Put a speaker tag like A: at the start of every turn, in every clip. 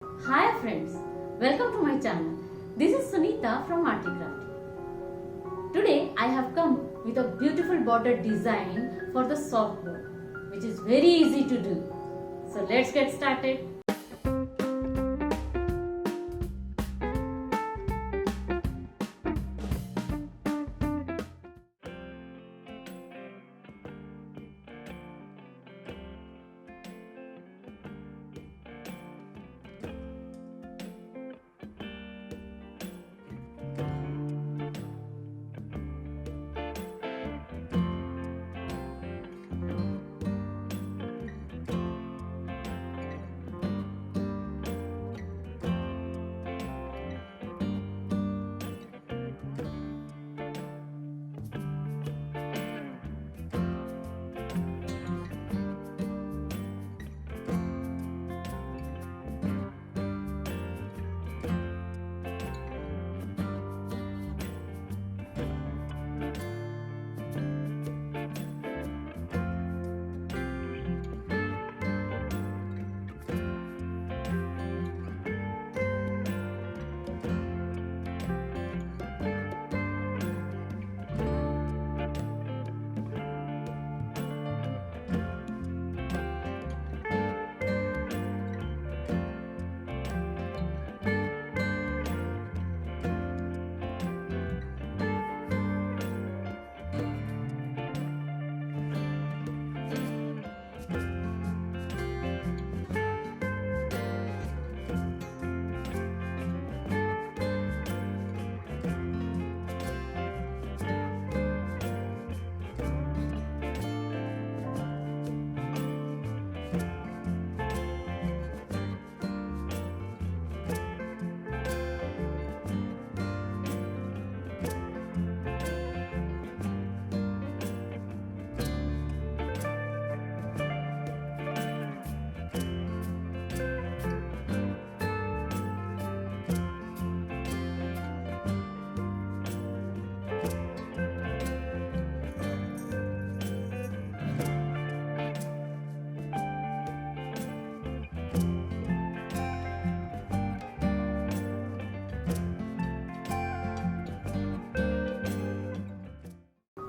A: Hi friends, welcome to my channel. This is Sunita from ARTY KRAFTY. Today I have come with a beautiful border design for the soft board, which is very easy to do. So let's get started.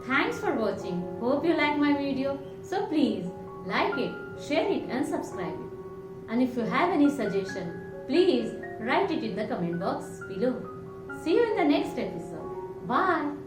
A: Thanks for watching. Hope you like my video. So please like it, share it and subscribe it. And if you have any suggestion, please write it in the comment box below. See you in the next episode. Bye.